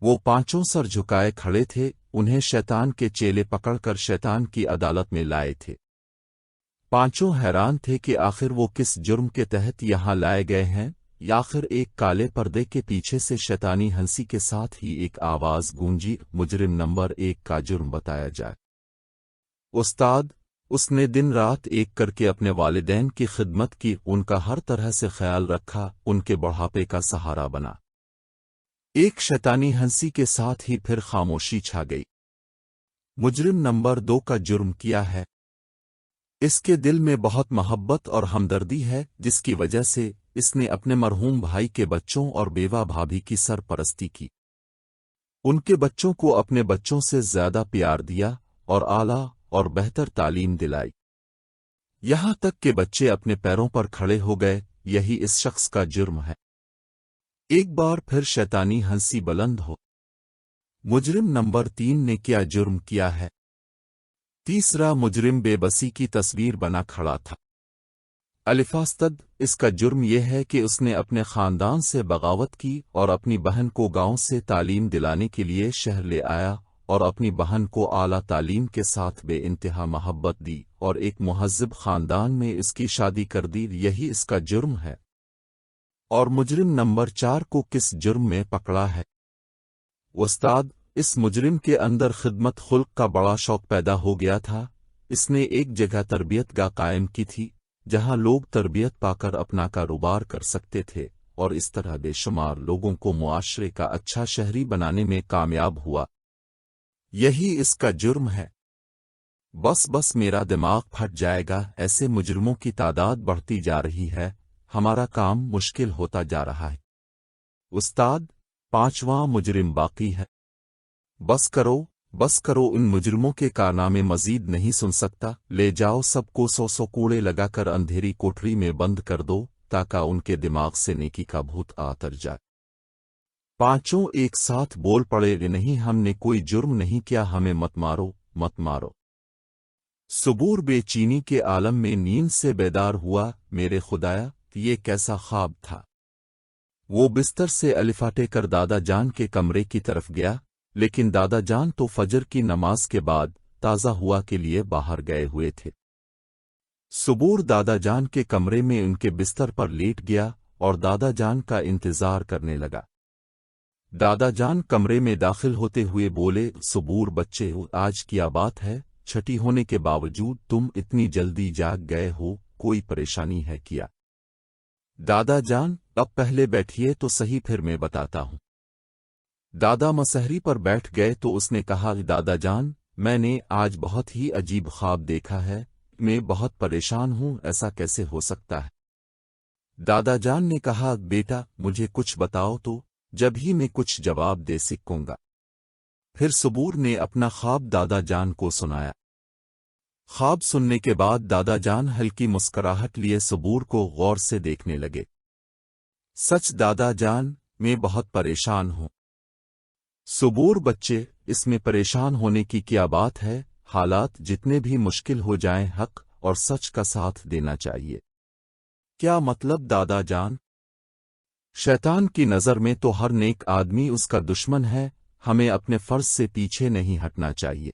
वो पांचों सर झुकाए खड़े थे। उन्हें शैतान के चेले पकड़कर शैतान की अदालत में लाए थे। पांचों हैरान थे कि आखिर वो किस जुर्म के तहत यहाँ लाए गए हैं। आखिर एक काले पर्दे के पीछे से शैतानी हंसी के साथ ही एक आवाज गूंजी, मुजरिम नंबर 1 का जुर्म बताया जाए। उस्ताद, उसने दिन रात एक करके अपने वालिदैन की खिदमत की, उनका हर तरह से ख्याल रखा, उनके बुढ़ापे का सहारा बना। एक शैतानी हंसी के साथ ही फिर खामोशी छा गई। मुजरिम नंबर 2 का जुर्म किया है। इसके दिल में बहुत मोहब्बत और हमदर्दी है, जिसकी वजह से इसने अपने मरहूम भाई के बच्चों और बेवा भाभी की सरपरस्ती की। उनके बच्चों को अपने बच्चों से ज्यादा प्यार दिया और आला और बेहतर तालीम दिलाई, यहां तक कि बच्चे अपने पैरों पर खड़े हो गए। यही इस शख्स का जुर्म है। एक बार फिर शैतानी हंसी बुलंद हो। मुजरिम नंबर 3 ने क्या जुर्म किया है? तीसरा मुजरिम बेबसी की तस्वीर बना खड़ा था। अलिफास्तद, इसका जुर्म यह है कि उसने अपने खानदान से बगावत की और अपनी बहन को गांव से तालीम दिलाने के लिए शहर ले आया और अपनी बहन को आला तालीम के साथ बेइंतहा मोहब्बत दी और एक मुहज्जब खानदान में इसकी शादी कर दी। यही इसका जुर्म है। और मुजरिम नंबर 4 को किस जुर्म में पकड़ा है? उस्ताद, इस मुजरिम के अंदर खिदमत खुल्क का बड़ा शौक पैदा हो गया था। इसने एक जगह तरबियत गाह कायम की थी जहां लोग तरबियत पाकर अपना कारोबार कर सकते थे और इस तरह बेशुमार लोगों को मुआशरे का अच्छा शहरी बनाने में कामयाब हुआ। यही इसका जुर्म है। बस मेरा दिमाग फट जाएगा, ऐसे मुजरिमों की तादाद बढ़ती जा रही है, हमारा काम मुश्किल होता जा रहा है। उस्ताद, 5वां मुजरिम बाकी है। बस करो, इन मुजरिमों के कारनामे मजीद नहीं सुन सकता। ले जाओ सबको 100 कूड़े लगाकर अंधेरी कोठरी में बंद कर दो ताकि उनके दिमाग से नेकी का भूत आतर जाए। पांचों एक साथ बोल पड़े, नहीं, हमने कोई जुर्म नहीं किया, हमें मत मारो। सुबूर बेचैनी के आलम में नींद से बेदार हुआ। मेरे खुदाया, ये कैसा ख्वाब था। वो बिस्तर से अलिफाटे कर दादा जान के कमरे की तरफ गया, लेकिन दादा जान तो फजर की नमाज के बाद ताज़ा हुआ के लिए बाहर गए हुए थे। सुबूर दादा जान के कमरे में उनके बिस्तर पर लेट गया और दादा जान का इंतजार करने लगा। दादा जान कमरे में दाखिल होते हुए बोले, सुबूर बच्चे, आज क्या बात है? छठी होने के बावजूद तुम इतनी जल्दी जाग गए हो, कोई परेशानी है क्या? दादा जान, अब पहले बैठिए तो सही, फिर मैं बताता हूं। दादा मसहरी पर बैठ गए तो उसने कहा, दादा जान, मैंने आज बहुत ही अजीब ख्वाब देखा है, मैं बहुत परेशान हूं, ऐसा कैसे हो सकता है? दादा जान ने कहा, बेटा मुझे कुछ बताओ तो, जब ही मैं कुछ जवाब दे सकूंगा। फिर सुबूर ने अपना ख्वाब दादा जान को सुनाया। ख्वाब सुनने के बाद दादा जान हल्की मुस्कुराहट लिए सुबूर को गौर से देखने लगे। सच दादा जान, मैं बहुत परेशान हूं। सुबूर बच्चे, इसमें परेशान होने की क्या बात है? हालात जितने भी मुश्किल हो जाएं, हक और सच का साथ देना चाहिए। क्या मतलब दादा जान? शैतान की नज़र में तो हर नेक आदमी उसका दुश्मन है, हमें अपने फर्ज से पीछे नहीं हटना चाहिए।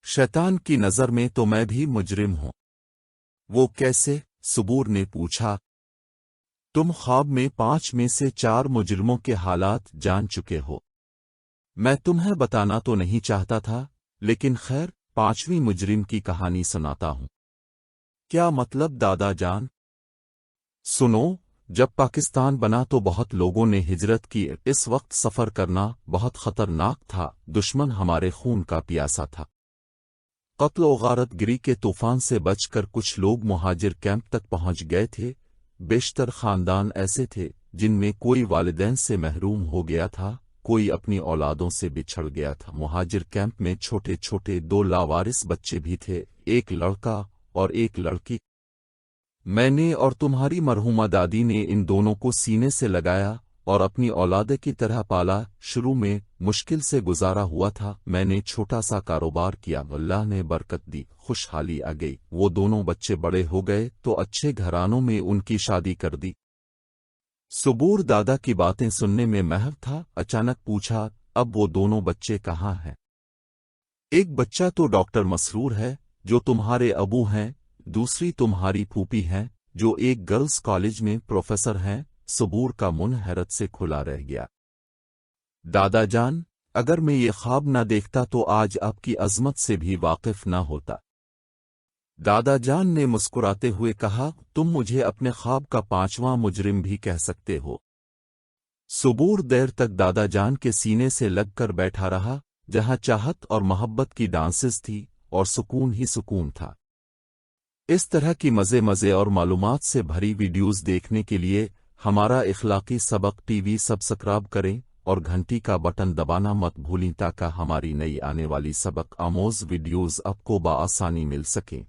शैतान की नज़र में तो मैं भी मुजरिम हूं। वो कैसे? सुबूर ने पूछा। तुम ख्वाब में 5 में से 4 मुजरिमों के हालात जान चुके हो। मैं तुम्हें बताना तो नहीं चाहता था, लेकिन खैर 5वीं मुजरिम की कहानी सुनाता हूं। क्या मतलब दादा जान? सुनो, जब पाकिस्तान बना तो बहुत लोगों ने हिजरत की। इस वक्त सफ़र करना बहुत खतरनाक था, दुश्मन हमारे खून का प्यासा था। कत्ल और गारतगिरी के तूफान से बचकर कुछ लोग मुहाजिर कैंप तक पहुंच गए थे। बेशतर खानदान ऐसे थे जिनमें कोई वालिदैन से महरूम हो गया था, कोई अपनी औलादों से बिछड़ गया था। मुहाजिर कैंप में छोटे छोटे 2 लावारिस बच्चे भी थे, एक लड़का और एक लड़की। मैंने और तुम्हारी मरहुमा दादी ने इन दोनों को सीने से लगाया और अपनी औलादे की तरह पाला। शुरू में मुश्किल से गुजारा हुआ था, मैंने छोटा सा कारोबार किया, अल्लाह ने बरकत दी, खुशहाली आ गई। वो दोनों बच्चे बड़े हो गए तो अच्छे घरानों में उनकी शादी कर दी। सबूर दादा की बातें सुनने में महव था। अचानक पूछा, अब वो दोनों बच्चे कहाँ हैं? एक बच्चा तो डॉक्टर मसरूर है, जो तुम्हारे अबू हैं, दूसरी तुम्हारी फूफी हैं, जो एक गर्ल्स कॉलेज में प्रोफेसर हैं। सबूर का मुंह हैरत से खुला रह गया। दादा जान, अगर मैं ये ख्वाब न देखता तो आज आपकी अजमत से भी वाकिफ न होता। दादा जान ने मुस्कुराते हुए कहा, तुम मुझे अपने ख्वाब का पांचवां मुजरिम भी कह सकते हो। सबूर देर तक दादा जान के सीने से लगकर बैठा रहा, जहां चाहत और मोहब्बत की डांसेस थी और सुकून ही सुकून था। इस तरह की मज़े और मालूमात से भरी वीडियोस देखने के लिए हमारा इखलाकी सबक टीवी सब्सक्राइब करें और घंटी का बटन दबाना मत भूलें ताकि हमारी नई आने वाली सबक आमोज वीडियोस आपको बआसानी मिल सकें।